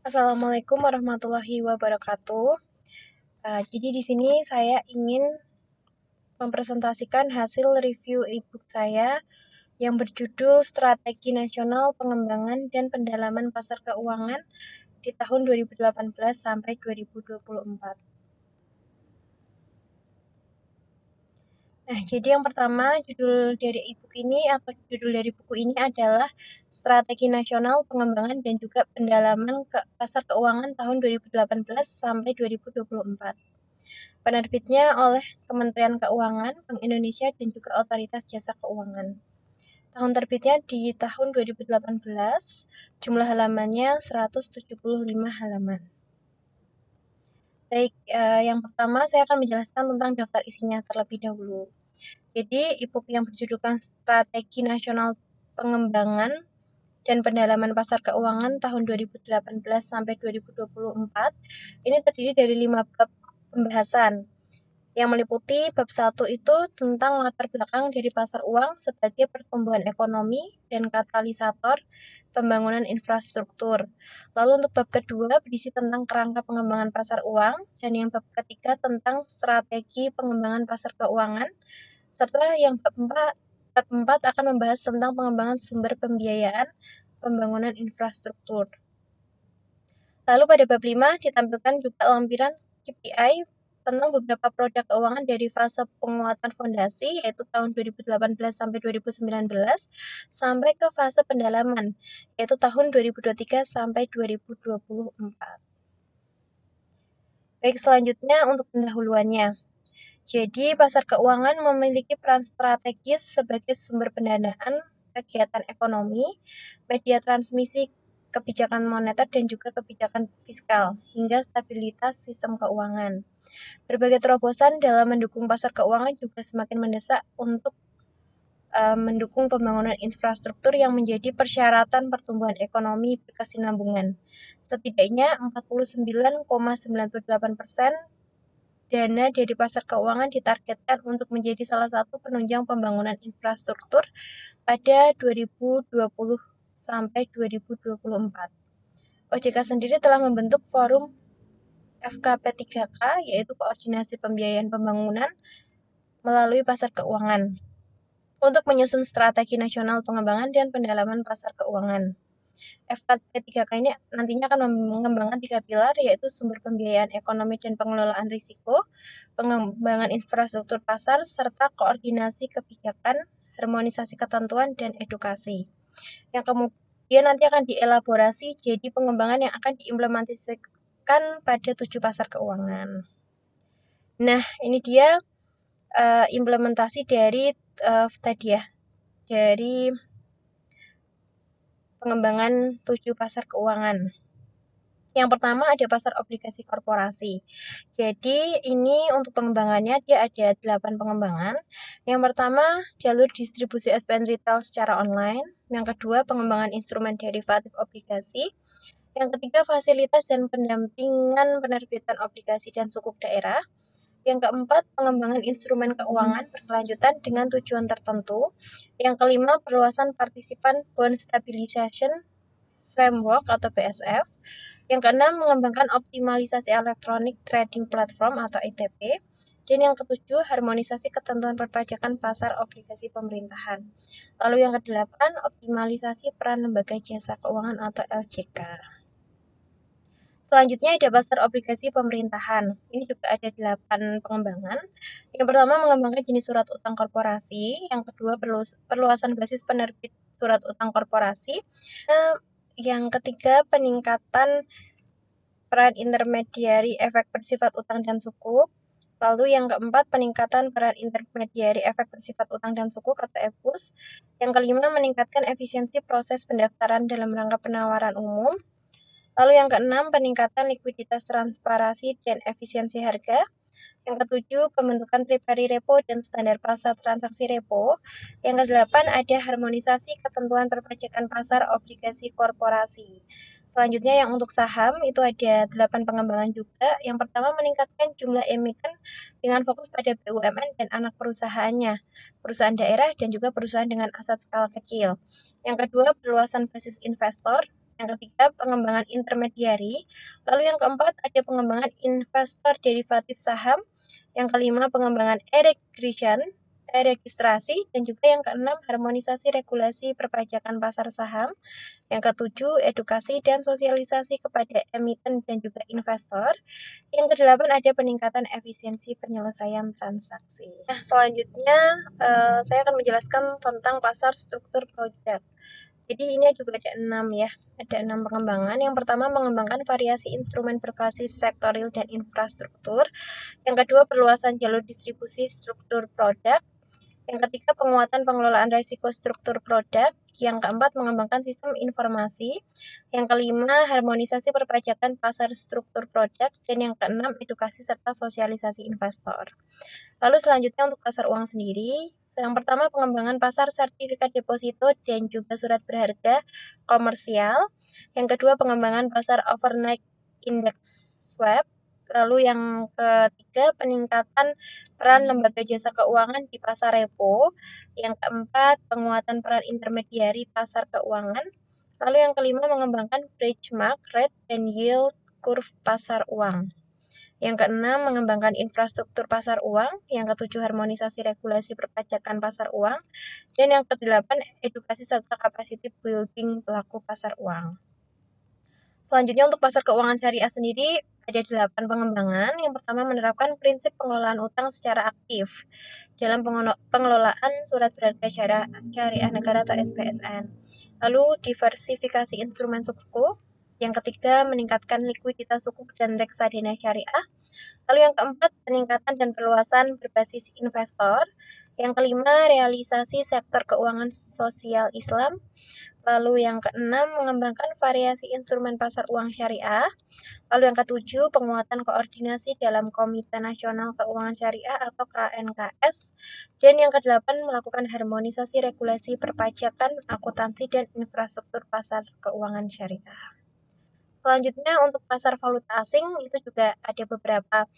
Assalamualaikum warahmatullahi wabarakatuh. Jadi di sini saya ingin mempresentasikan hasil review e-book saya yang berjudul Strategi Nasional Pengembangan dan Pendalaman Pasar Keuangan di tahun 2018 sampai 2024. Nah, jadi yang pertama judul dari e-book ini atau judul dari buku ini adalah Strategi Nasional Pengembangan dan juga Pendalaman Pasar Keuangan tahun 2018 sampai 2024. Penerbitnya oleh Kementerian Keuangan, Bank Indonesia, dan juga Otoritas Jasa Keuangan. Tahun terbitnya di tahun 2018, jumlah halamannya 175 halaman. Baik, yang pertama saya akan menjelaskan tentang daftar isinya terlebih dahulu. Jadi, e-book yang berjudulkan Strategi Nasional Pengembangan dan Pendalaman Pasar Keuangan tahun 2018 sampai 2024 ini terdiri dari 5 bab pembahasan yang meliputi bab 1 itu tentang latar belakang dari pasar uang sebagai pertumbuhan ekonomi dan katalisator pembangunan infrastruktur. Lalu untuk bab kedua berisi tentang kerangka pengembangan pasar uang, dan yang bab ketiga tentang strategi pengembangan pasar keuangan, serta yang bab 4 akan membahas tentang pengembangan sumber pembiayaan pembangunan infrastruktur. Lalu pada bab 5 ditampilkan juga lampiran KPI tentang beberapa produk keuangan dari fase penguatan fondasi, yaitu tahun 2018 sampai 2019, sampai ke fase pendalaman, yaitu tahun 2023 sampai 2024. Baik, selanjutnya untuk pendahuluannya. Jadi, pasar keuangan memiliki peran strategis sebagai sumber pendanaan kegiatan ekonomi, media transmisi kebijakan moneter dan juga kebijakan fiskal, hingga stabilitas sistem keuangan. Berbagai terobosan dalam mendukung pasar keuangan juga semakin mendesak untuk mendukung pembangunan infrastruktur yang menjadi persyaratan pertumbuhan ekonomi berkesinambungan. Setidaknya 49,98% dana dari pasar keuangan ditargetkan untuk menjadi salah satu penunjang pembangunan infrastruktur pada 2020 sampai 2024. OJK sendiri telah membentuk forum FKP 3K, yaitu Koordinasi Pembiayaan Pembangunan melalui Pasar Keuangan, untuk menyusun strategi nasional pengembangan dan pendalaman pasar keuangan. FKP 3K ini nantinya akan mengembangkan 3 pilar, yaitu sumber pembiayaan ekonomi dan pengelolaan risiko, pengembangan infrastruktur pasar, serta koordinasi kebijakan, harmonisasi ketentuan, dan edukasi. Yang kemudian nanti akan dielaborasi jadi pengembangan yang akan diimplementasikan pada 7 pasar keuangan. Nah, ini dia implementasi dari tadi ya, dari pengembangan 7 pasar keuangan. Yang pertama ada pasar obligasi korporasi. Jadi ini untuk pengembangannya dia ada 8 pengembangan. Yang pertama jalur distribusi SPN retail secara online. Yang kedua pengembangan instrumen derivatif obligasi. Yang ketiga fasilitas dan pendampingan penerbitan obligasi dan sukuk daerah. Yang keempat, pengembangan instrumen keuangan berkelanjutan dengan tujuan tertentu. Yang kelima, perluasan partisipan bond stabilization framework atau BSF. Yang keenam, mengembangkan optimalisasi elektronik trading platform atau ETP. Dan yang ketujuh, harmonisasi ketentuan perpajakan pasar obligasi pemerintahan. Lalu yang kedelapan, optimalisasi peran lembaga jasa keuangan atau LJK. Selanjutnya ada pasar obligasi pemerintahan. Ini juga ada 8 pengembangan. Yang pertama mengembangkan jenis surat utang korporasi. Yang kedua perluasan basis penerbit surat utang korporasi. Yang ketiga peningkatan peran intermediari efek bersifat utang dan sukuk. Lalu yang keempat peningkatan peran intermediari efek bersifat utang dan sukuk atau EFUS. Yang kelima meningkatkan efisiensi proses pendaftaran dalam rangka penawaran umum. Lalu yang keenam, peningkatan likuiditas transparansi dan efisiensi harga. Yang ketujuh, pembentukan tripari repo dan standar pasar transaksi repo. Yang kedelapan, ada harmonisasi ketentuan perpajakan pasar obligasi korporasi. Selanjutnya yang untuk saham, itu ada 8 pengembangan juga. Yang pertama, meningkatkan jumlah emiten dengan fokus pada BUMN dan anak perusahaannya, perusahaan daerah dan juga perusahaan dengan aset skala kecil. Yang kedua, perluasan basis investor. Yang ketiga, pengembangan intermediari. Lalu yang keempat, ada pengembangan investor derivatif saham. Yang kelima, pengembangan e-registrasi. Dan juga yang keenam, harmonisasi regulasi perpajakan pasar saham. Yang ketujuh, edukasi dan sosialisasi kepada emiten dan juga investor. Yang kedelapan, ada peningkatan efisiensi penyelesaian transaksi. Nah, selanjutnya saya akan menjelaskan tentang pasar struktur produk. Jadi ini juga ada 6 pengembangan. Yang pertama, mengembangkan variasi instrumen berbasis sektoril dan infrastruktur. Yang kedua, perluasan jalur distribusi struktur produk. Yang ketiga, penguatan pengelolaan risiko struktur produk. Yang keempat, mengembangkan sistem informasi. Yang kelima, harmonisasi perpajakan pasar struktur produk. Dan yang keenam, edukasi serta sosialisasi investor. Lalu selanjutnya untuk pasar uang sendiri, yang pertama pengembangan pasar sertifikat deposito dan juga surat berharga komersial. Yang kedua pengembangan pasar overnight index swap. Lalu yang ketiga peningkatan peran lembaga jasa keuangan di pasar repo. Yang keempat penguatan peran intermediari pasar keuangan. Lalu yang kelima mengembangkan benchmark rate dan yield curve pasar uang. Yang keenam, mengembangkan infrastruktur pasar uang. Yang ketujuh, harmonisasi regulasi perpajakan pasar uang. Dan yang kedelapan, edukasi serta capacity building pelaku pasar uang. Selanjutnya untuk pasar keuangan syariah sendiri ada 8 pengembangan. Yang pertama, menerapkan prinsip pengelolaan utang secara aktif dalam pengelolaan surat berharga syariah negara atau SPSN. Lalu diversifikasi instrumen suku. Yang ketiga, meningkatkan likuiditas suku dan reksadana syariah. Lalu yang keempat, peningkatan dan perluasan berbasis investor. Yang kelima, realisasi sektor keuangan sosial Islam. Lalu yang keenam, mengembangkan variasi instrumen pasar uang syariah. Lalu yang ketujuh, penguatan koordinasi dalam Komite Nasional Keuangan Syariah atau KNKS. Dan yang kedelapan, melakukan harmonisasi regulasi perpajakan, akuntansi, dan infrastruktur pasar keuangan syariah. Selanjutnya untuk pasar valuta asing itu juga ada beberapa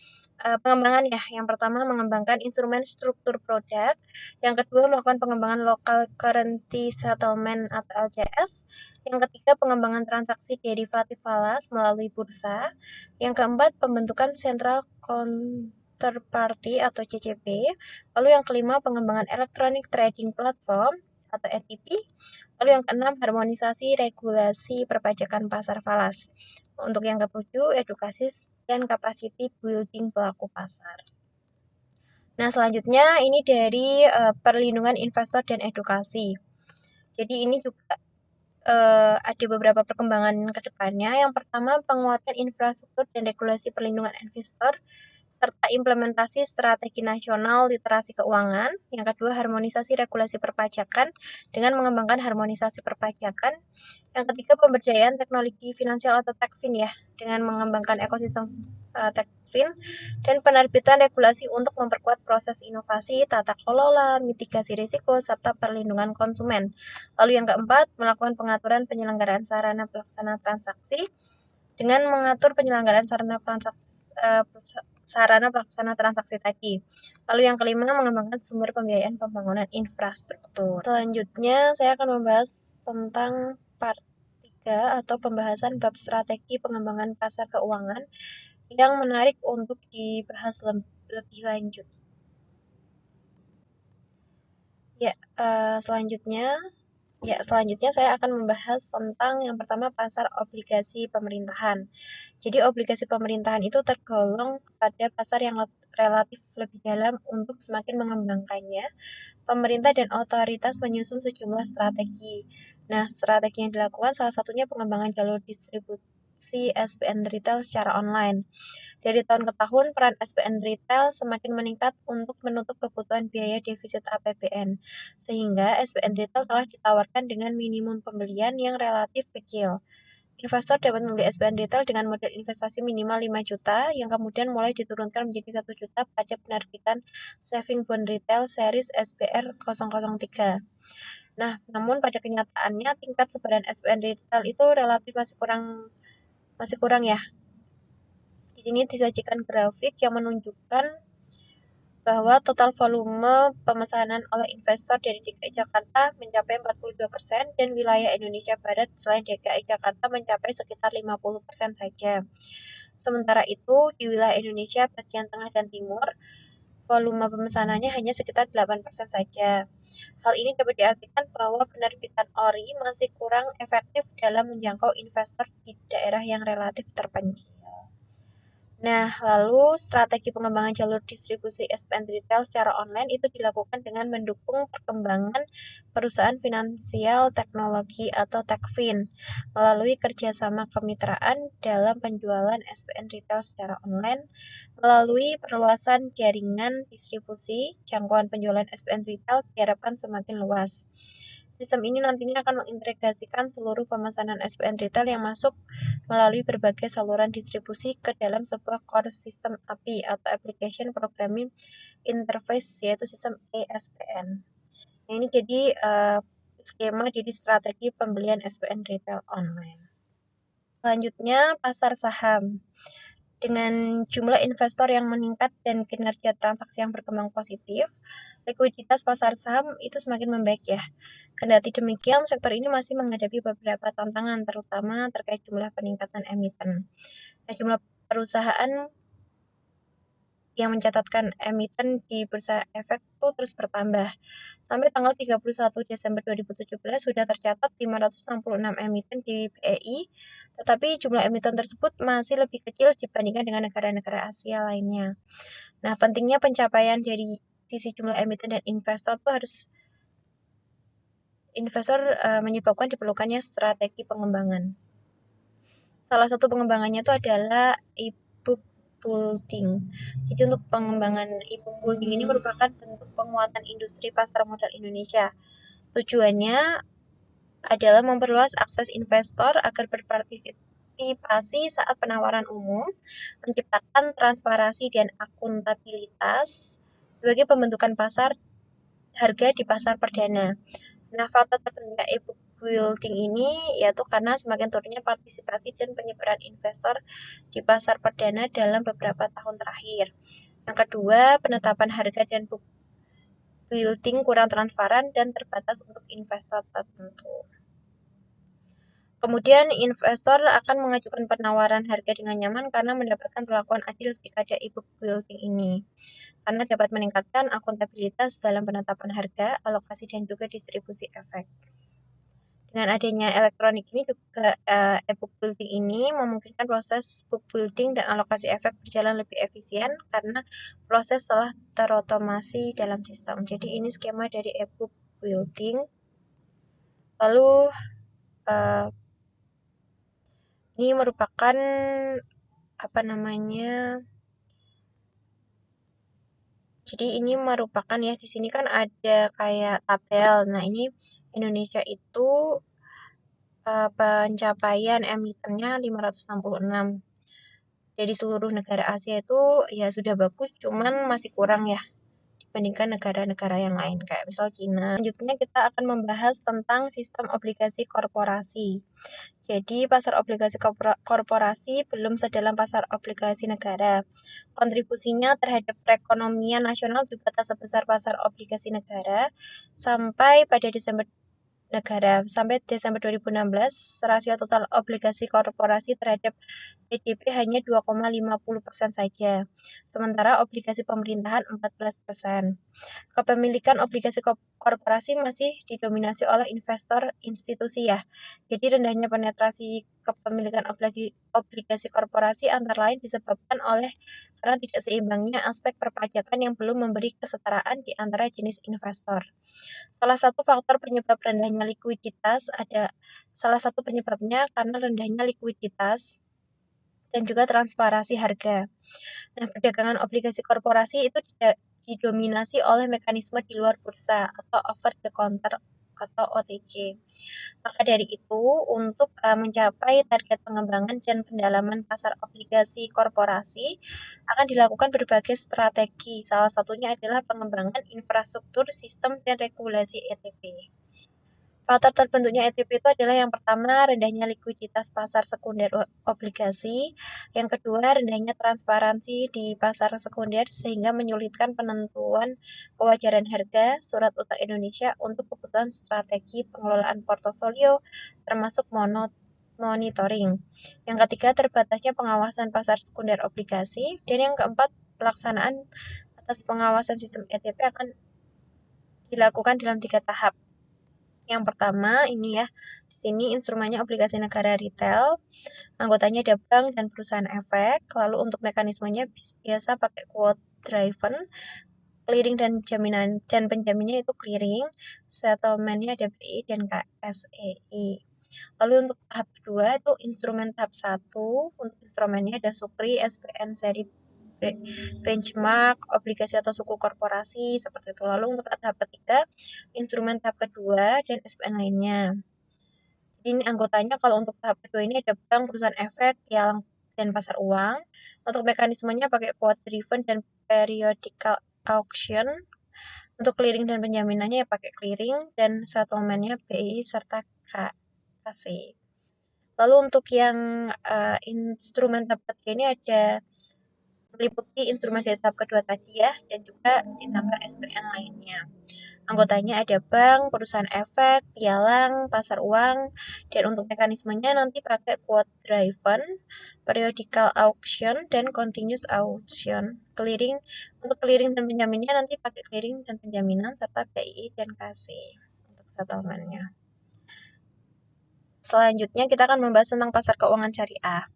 pengembangan ya. Yang pertama mengembangkan instrumen struktur produk. Yang kedua melakukan pengembangan local currency settlement atau LCS. Yang ketiga pengembangan transaksi derivatif falas melalui bursa. Yang keempat pembentukan central counterparty atau CCP. Lalu yang kelima pengembangan electronic trading platform atau ETP. Lalu yang keenam, harmonisasi regulasi perpajakan pasar falas. Untuk yang ketujuh, edukasi dan capacity building pelaku pasar. Nah, selanjutnya ini dari perlindungan investor dan edukasi. Jadi ini juga ada beberapa perkembangan ke depannya. Yang pertama, penguatan infrastruktur dan regulasi perlindungan investor serta implementasi strategi nasional literasi keuangan. Yang kedua, harmonisasi regulasi perpajakan dengan mengembangkan harmonisasi perpajakan. Yang ketiga, pemberdayaan teknologi finansial atau Techfin ya, dengan mengembangkan ekosistem Techfin dan penerbitan regulasi untuk memperkuat proses inovasi, tata kelola, mitigasi risiko, serta perlindungan konsumen. Lalu yang keempat, melakukan pengaturan penyelenggaraan sarana pelaksana transaksi dengan mengatur penyelenggaraan sarana pelaksana transaksi tadi. Lalu yang kelima, mengembangkan sumber pembiayaan pembangunan infrastruktur. Selanjutnya, saya akan membahas tentang part 3 atau pembahasan bab strategi pengembangan pasar keuangan yang menarik untuk dibahas lebih lanjut. Selanjutnya saya akan membahas tentang yang pertama pasar obligasi pemerintahan. Jadi obligasi pemerintahan itu tergolong pada pasar yang relatif lebih dalam untuk semakin mengembangkannya. Pemerintah dan otoritas menyusun sejumlah strategi. Nah, strategi yang dilakukan salah satunya pengembangan jalur distribusi SBN retail secara online. Dari tahun ke tahun, peran SBN retail semakin meningkat untuk menutup kebutuhan biaya defisit APBN, sehingga SBN retail telah ditawarkan dengan minimum pembelian yang relatif kecil. Investor dapat membeli SBN retail dengan modal investasi minimal 5 juta, yang kemudian mulai diturunkan menjadi 1 juta pada penerbitan Saving Bond Retail Series SBR 003. Nah, namun pada kenyataannya tingkat sebaran SBN retail itu relatif masih kurang ya. Di sini disajikan grafik yang menunjukkan bahwa total volume pemesanan oleh investor dari DKI Jakarta mencapai 42% dan wilayah Indonesia Barat selain DKI Jakarta mencapai sekitar 50% saja. Sementara itu, di wilayah Indonesia bagian tengah dan timur, volume pemesanannya hanya sekitar 8% saja. Hal ini dapat diartikan bahwa penerbitan ORI masih kurang efektif dalam menjangkau investor di daerah yang relatif terpencil. Nah, lalu strategi pengembangan jalur distribusi SPN retail secara online itu dilakukan dengan mendukung perkembangan perusahaan finansial teknologi atau Techfin melalui kerjasama kemitraan dalam penjualan SPN retail secara online, melalui perluasan jaringan distribusi, jangkauan penjualan SPN retail diharapkan semakin luas. Sistem ini nantinya akan mengintegrasikan seluruh pemesanan SPN retail yang masuk melalui berbagai saluran distribusi ke dalam sebuah core system API atau Application Programming Interface, yaitu sistem ASPN. Nah, ini jadi skema jadi strategi pembelian SPN retail online. Selanjutnya, pasar saham. Dengan jumlah investor yang meningkat dan kinerja transaksi yang berkembang positif, likuiditas pasar saham itu semakin membaik ya. Kendati demikian, sektor ini masih menghadapi beberapa tantangan, terutama terkait jumlah peningkatan emiten. Nah, jumlah perusahaan yang mencatatkan emiten di Bursa Efek itu terus bertambah. Sampai tanggal 31 Desember 2017 sudah tercatat 566 emiten di BEI, tetapi jumlah emiten tersebut masih lebih kecil dibandingkan dengan negara-negara Asia lainnya. Nah, pentingnya pencapaian dari sisi jumlah emiten dan investor itu harus menyebabkan diperlukannya strategi pengembangan. Salah satu pengembangannya itu adalah e-book building. Jadi untuk pengembangan e-book building ini merupakan bentuk penguatan industri pasar modal Indonesia. Tujuannya adalah memperluas akses investor agar berpartisipasi saat penawaran umum, menciptakan transparansi dan akuntabilitas sebagai pembentukan pasar harga di pasar perdana. Nah, faktor terbentuknya e-book building ini yaitu karena semakin turunnya partisipasi dan penyebaran investor di pasar perdana dalam beberapa tahun terakhir. Yang kedua, penetapan harga dan book building kurang transparan dan terbatas untuk investor tertentu. Kemudian investor akan mengajukan penawaran harga dengan nyaman karena mendapatkan perlakuan adil ketika ada e-book building ini. Karena dapat meningkatkan akuntabilitas dalam penetapan harga, alokasi, dan juga distribusi efek. Dengan adanya elektronik ini juga e-book building ini memungkinkan proses book building dan alokasi efek berjalan lebih efisien karena proses telah terotomasi dalam sistem. Jadi ini skema dari e-book building. Lalu ini merupakan jadi ini merupakan ya, di sini kan ada kayak tabel. Nah, ini Indonesia itu pencapaian emitennya 566. Dari seluruh negara Asia itu ya sudah bagus, cuman masih kurang ya dibandingkan negara-negara yang lain kayak misal Cina. Selanjutnya kita akan membahas tentang sistem obligasi korporasi. Jadi pasar obligasi korporasi belum sedalam pasar obligasi negara. Kontribusinya terhadap perekonomian nasional juga tak sebesar pasar obligasi negara. Sampai Desember 2016, rasio total obligasi korporasi terhadap PDB hanya 2,50% saja, sementara obligasi pemerintahan 14%. Kepemilikan obligasi korporasi masih didominasi oleh investor institusi ya. Jadi rendahnya penetrasi kepemilikan obligasi korporasi antara lain disebabkan oleh karena tidak seimbangnya aspek perpajakan yang belum memberi kesetaraan di antara jenis investor. Salah satu penyebabnya karena rendahnya likuiditas dan juga transparansi harga. Nah, perdagangan obligasi korporasi itu tidak didominasi oleh mekanisme di luar bursa atau over the counter atau OTC. Maka dari itu, untuk mencapai target pengembangan dan pendalaman pasar obligasi korporasi akan dilakukan berbagai strategi. Salah satunya adalah pengembangan infrastruktur, sistem, dan regulasi ETP. Faktor terbentuknya ETP itu adalah yang pertama, rendahnya likuiditas pasar sekunder obligasi, yang kedua, rendahnya transparansi di pasar sekunder sehingga menyulitkan penentuan kewajaran harga surat utang Indonesia untuk kebutuhan strategi pengelolaan portofolio termasuk monitoring. Yang ketiga, terbatasnya pengawasan pasar sekunder obligasi, dan yang keempat, pelaksanaan atas pengawasan sistem ETP akan dilakukan dalam 3 tahap. Yang pertama ini ya, di sini instrumennya obligasi negara retail, anggotanya ada bank dan perusahaan efek. Lalu untuk mekanismenya biasa pakai quote driven, clearing dan jaminan dan penjaminnya itu clearing, settlementnya ada BI dan KSEI. Lalu untuk tahap kedua itu instrumen tahap 1, untuk instrumennya ada Sukri, SPN seri benchmark, obligasi atau suku korporasi seperti itu. Lalu untuk tahap ketiga, instrumen tahap kedua dan SPN lainnya. Jadi ini anggotanya kalau untuk tahap kedua ini ada bank, perusahaan efek, pialang, dan pasar uang. Untuk mekanismenya pakai quote driven dan periodical auction. Untuk clearing dan penjaminannya ya pakai clearing dan settlementnya BI serta KAC. Lalu untuk yang instrumen tahap ketiga ini ada meliputi instrumen dari tahap kedua tadi ya, dan juga ditambah SPN lainnya. Anggotanya ada bank, perusahaan efek, pialang, pasar uang, dan untuk mekanismenya nanti pakai quote driven, periodical auction, dan continuous auction. Clearing, untuk clearing dan penjaminnya nanti pakai clearing dan penjaminan serta BI dan KC untuk settlementnya. Selanjutnya kita akan membahas tentang pasar keuangan syariah.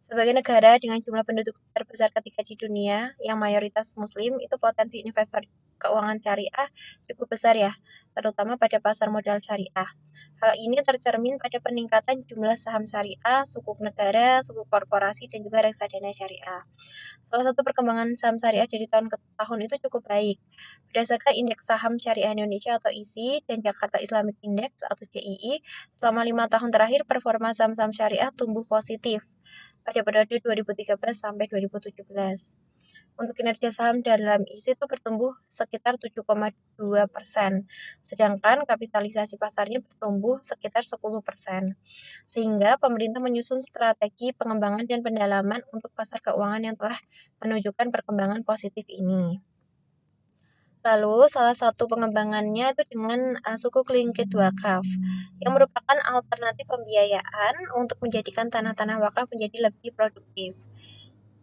Sebagai negara dengan jumlah penduduk terbesar ketiga di dunia yang mayoritas muslim, itu potensi investor keuangan syariah cukup besar ya, terutama pada pasar modal syariah. Hal ini tercermin pada peningkatan jumlah saham syariah, sukuk negara, sukuk korporasi, dan juga reksadana syariah. Salah satu perkembangan saham syariah dari tahun ke tahun itu cukup baik. Berdasarkan Indeks Saham Syariah Indonesia atau ISI dan Jakarta Islamic Index atau JII, selama 5 tahun terakhir performa saham-saham syariah tumbuh positif pada periode 2013 sampai 2017. Untuk kinerja saham dalam ISI itu bertumbuh sekitar 7,2%, sedangkan kapitalisasi pasarnya bertumbuh sekitar 10%. Sehingga pemerintah menyusun strategi pengembangan dan pendalaman untuk pasar keuangan yang telah menunjukkan perkembangan positif ini. Lalu, salah satu pengembangannya itu dengan suku linked wakaf, yang merupakan alternatif pembiayaan untuk menjadikan tanah-tanah wakaf menjadi lebih produktif.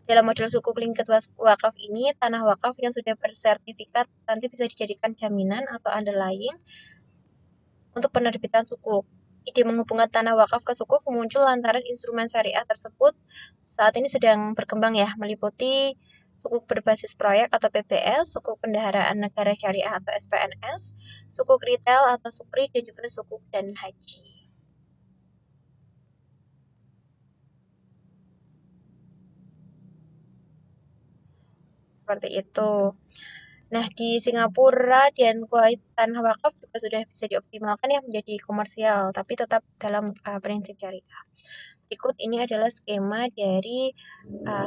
Dalam model suku linked wakaf ini, tanah wakaf yang sudah bersertifikat nanti bisa dijadikan jaminan atau underlying untuk penerbitan sukuk. Ide menghubungkan tanah wakaf ke sukuk muncul lantaran instrumen syariah tersebut saat ini sedang berkembang ya, meliputi sukuk berbasis proyek atau PBS, sukuk pendaharaan negara syariah atau SPNS, sukuk retail atau sukri, dan juga sukuk dan haji. Seperti itu. Nah, di Singapura dan Kuwait tanah wakaf juga sudah bisa dioptimalkan ya menjadi komersial, tapi tetap dalam prinsip syariah. Berikut ini adalah skema dari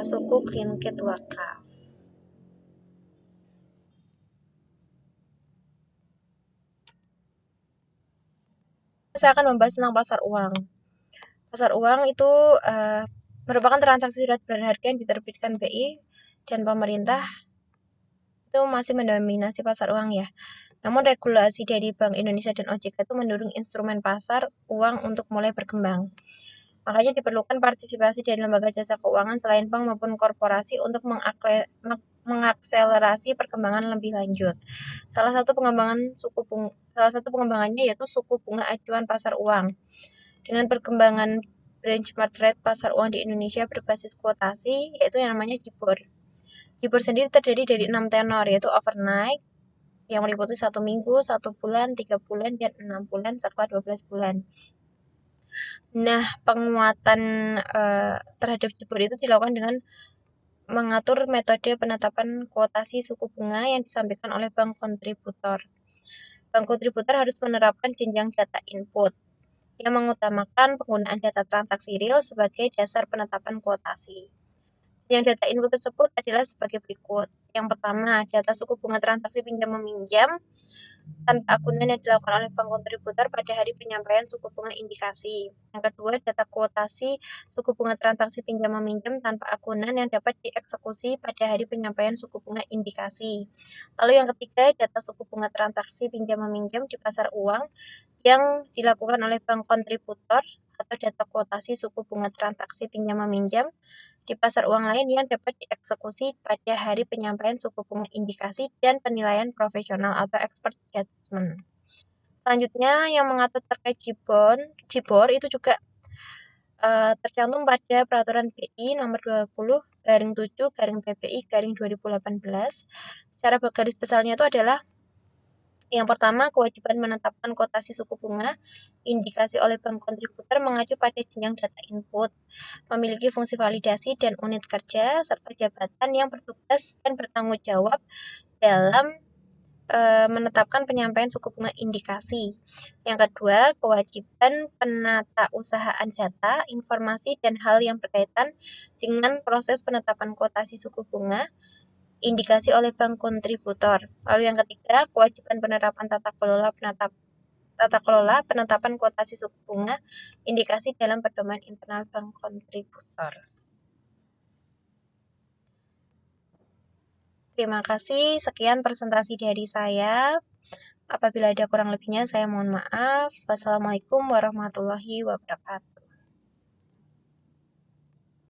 suku linked wakaf. Saya akan membahas tentang pasar uang. Pasar uang itu merupakan transaksi surat berharga yang diterbitkan BI dan pemerintah itu masih mendominasi pasar uang ya. Namun regulasi dari Bank Indonesia dan OJK itu mendorong instrumen pasar uang untuk mulai berkembang. Makanya diperlukan partisipasi dari lembaga jasa keuangan selain bank maupun korporasi untuk mengakselerasi perkembangan lebih lanjut. Salah satu pengembangannya yaitu suku bunga acuan pasar uang. Dengan perkembangan benchmark rate pasar uang di Indonesia berbasis kuotasi, yaitu yang namanya JIBOR. JIBOR sendiri terdiri dari 6 tenor, yaitu overnight, yang meliputi 1 minggu, 1 bulan, 3 bulan, dan 6 bulan serta 12 bulan. Nah, penguatan terhadap JIBOR itu dilakukan dengan mengatur metode penetapan kuotasi suku bunga yang disampaikan oleh bank kontributor. Bank kontributor harus menerapkan jenjang data input yang mengutamakan penggunaan data transaksi real sebagai dasar penetapan kuotasi. Yang data input tersebut adalah sebagai berikut. Yang pertama, data suku bunga transaksi pinjam-meminjam tanpa agunan yang dilakukan oleh bank kontributor pada hari penyampaian suku bunga indikasi. Yang kedua, data kuotasi suku bunga transaksi pinjam meminjam tanpa agunan yang dapat dieksekusi pada hari penyampaian suku bunga indikasi. Lalu yang ketiga, data suku bunga transaksi pinjam meminjam di pasar uang yang dilakukan oleh bank kontributor atau data kuotasi suku bunga transaksi pinjam meminjam di pasar uang lain yang dapat dieksekusi pada hari penyampaian suku bunga indikasi dan penilaian profesional atau expert judgment. Selanjutnya yang mengatur terkait JIBOR itu juga tercantum pada Peraturan BI nomor 20/7/PBI/2018. Secara garis besarnya itu adalah yang pertama, kewajiban menetapkan kotasi suku bunga indikasi oleh bank kontributor mengacu pada jenjang data input, memiliki fungsi validasi dan unit kerja, serta jabatan yang bertugas dan bertanggung jawab dalam menetapkan penyampaian suku bunga indikasi. Yang kedua, kewajiban penatausahaan data, informasi, dan hal yang berkaitan dengan proses penetapan kotasi suku bunga indikasi oleh bank kontributor. Lalu yang ketiga, kewajiban penerapan tata kelola penetapan kuotasi suku bunga indikasi dalam pedoman internal bank kontributor. Terima kasih, sekian presentasi dari saya. Apabila ada kurang lebihnya, saya mohon maaf. Wassalamualaikum warahmatullahi wabarakatuh.